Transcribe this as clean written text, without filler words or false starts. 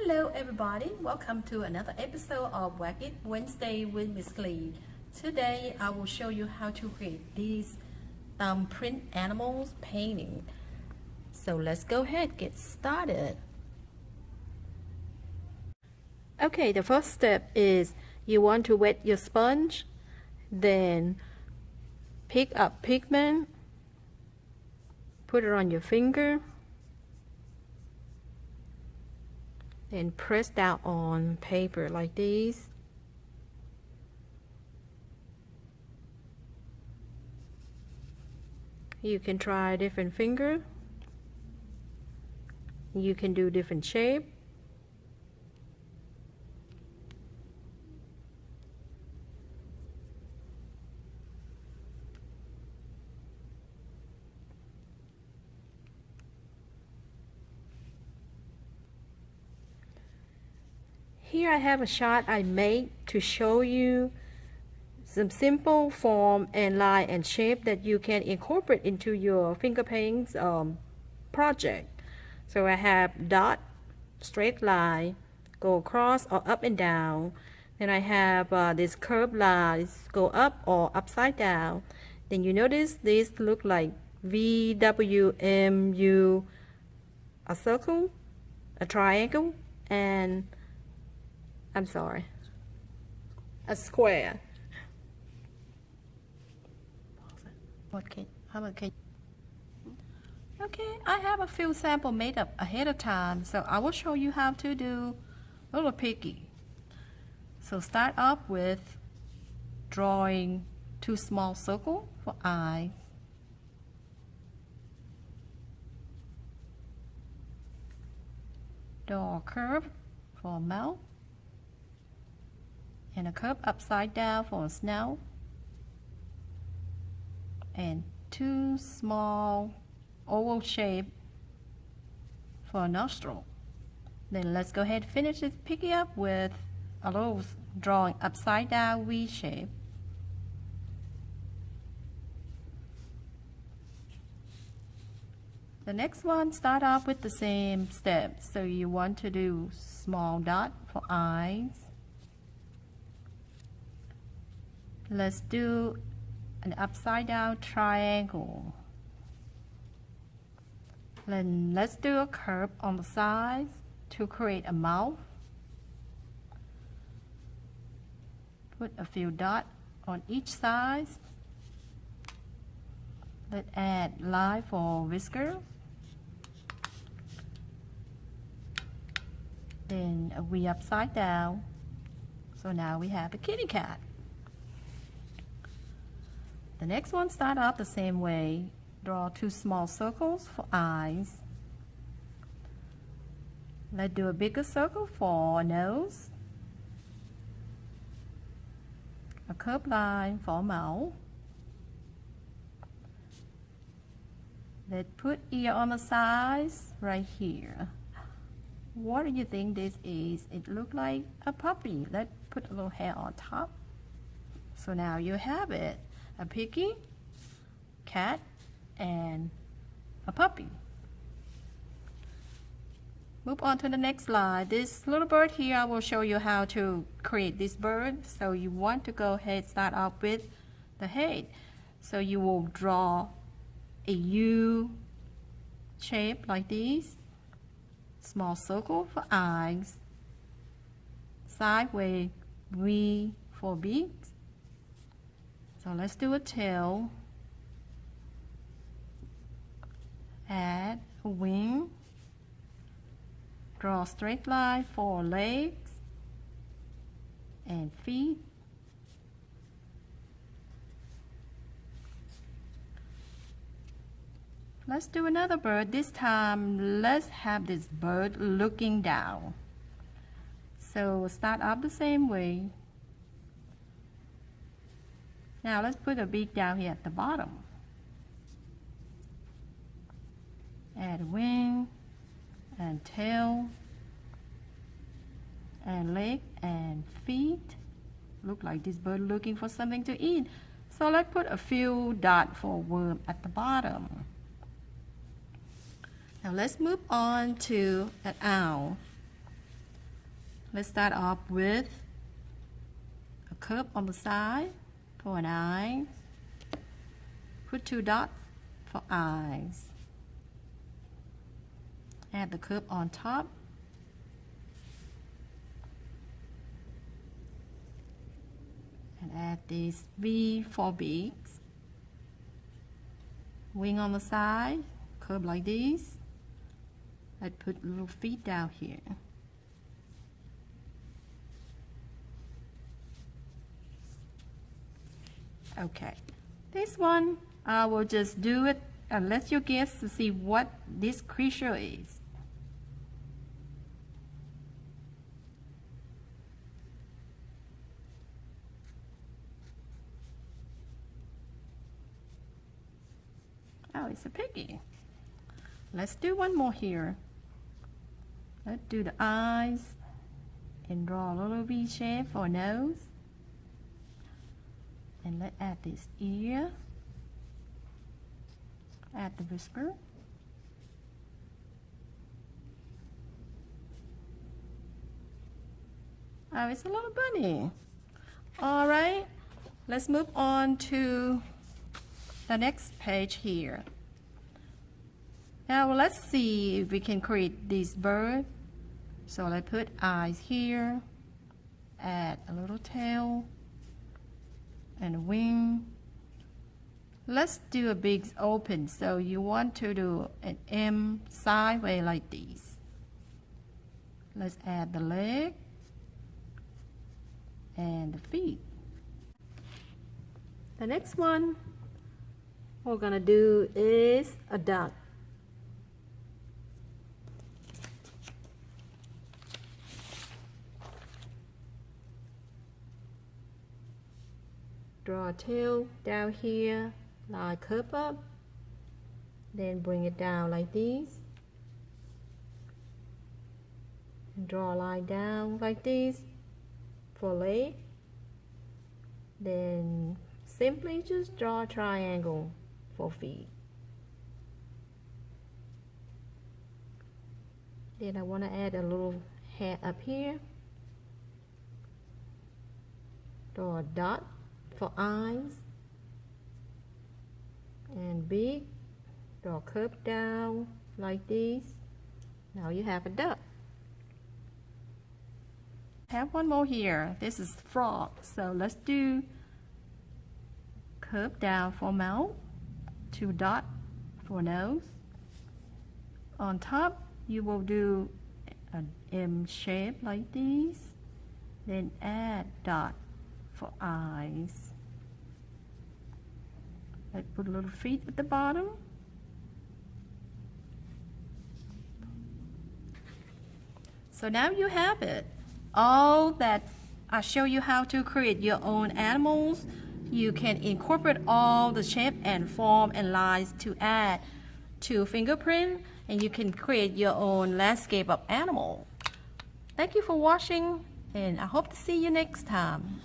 Hello everybody, welcome to another episode of Whack It Wednesday with Miss Lee. Today I will show you how to create these thumbprint animals painting. So let's go ahead, get started. Okay, the first step is you want to wet your sponge, then pick up pigment, put it on your finger, and press down on paper like this. You can try different finger. You can do different shape. Here I have a shot I made to show you some simple form and line and shape that you can incorporate into your finger paints project. So I have dot, straight line, go across or up and down. Then I have this curved lines go up or upside down. Then you notice this look like V, W, M, U, a circle, a triangle, and a square. Okay, I have a few samples made up ahead of time, so I will show you how to do little piggy. So start off with drawing two small circles for eyes. Draw a curve for a mouth. And a curve upside down for a snout, and two small oval shape for a nostril. Then let's go ahead and finish this piggy up with a little drawing upside down V shape. The next one, start off with the same steps. So you want to do small dot for eyes. Let's do an upside down triangle. Then let's do a curve on the sides to create a mouth. Put a few dots on each side. Let's add line for whisker. Then a V upside down. So now we have a kitty cat. The next one, start off the same way. Draw two small circles for eyes. Let's do a bigger circle for a nose. A curved line for a mouth. Let's put ear on the sides right here. What do you think this is? It looks like a puppy. Let's put a little hair on top. So now you have it. A piggy, cat, and a puppy. Move on to the next slide. This little bird here, I will show you how to create this bird. So you want to go ahead, start off with the head. So you will draw a U shape like this. Small circle for eyes. Sideways V for beaks. So let's do a tail, add a wing, draw a straight line for legs and feet, let's do another bird. This time let's have this bird looking down. So start off the same way. Now let's put a beak down here at the bottom. Add a wing and tail and leg and feet. Look like this bird looking for something to eat. So let's put a few dots for a worm at the bottom. Now let's move on to an owl. Let's start off with a curve on the side for an eye. Put 2 dots for eyes. Add the curve on top. And add this V for beaks. Wing on the side, curve like this. I put little feet down here. Okay, this one I will just do it and let you guess to see what this creature is. Oh, it's a piggy. Let's do one more here. Let's do the eyes and draw a little V shape for nose. And let's add this ear. Add the whisker. Oh, it's a little bunny. All right, let's move on to the next page here. Now let's see if we can create this bird. So I put eyes here, add a little tail and a wing. Let's do a big open, so you want to do an M sideways like this. Let's add the leg and the feet. The next one we're gonna do is a duck. Draw a tail down here, line curve up, then bring it down like this, and draw a line down like this for leg, then simply just draw a triangle for feet. Then I want to add a little head up here, draw a dot for eyes and beak, draw a curve down like this. Now you have a duck. Have one more here. This is frog, so let's do curve down for mouth, 2 dots for nose. On top you will do an M shape like this, then add dot for eyes. I put a little feet at the bottom. So now you have it. All that I show you how to create your own animals. You can incorporate all the shape and form and lines to add to fingerprint, and you can create your own landscape of animal. Thank you for watching, and I hope to see you next time.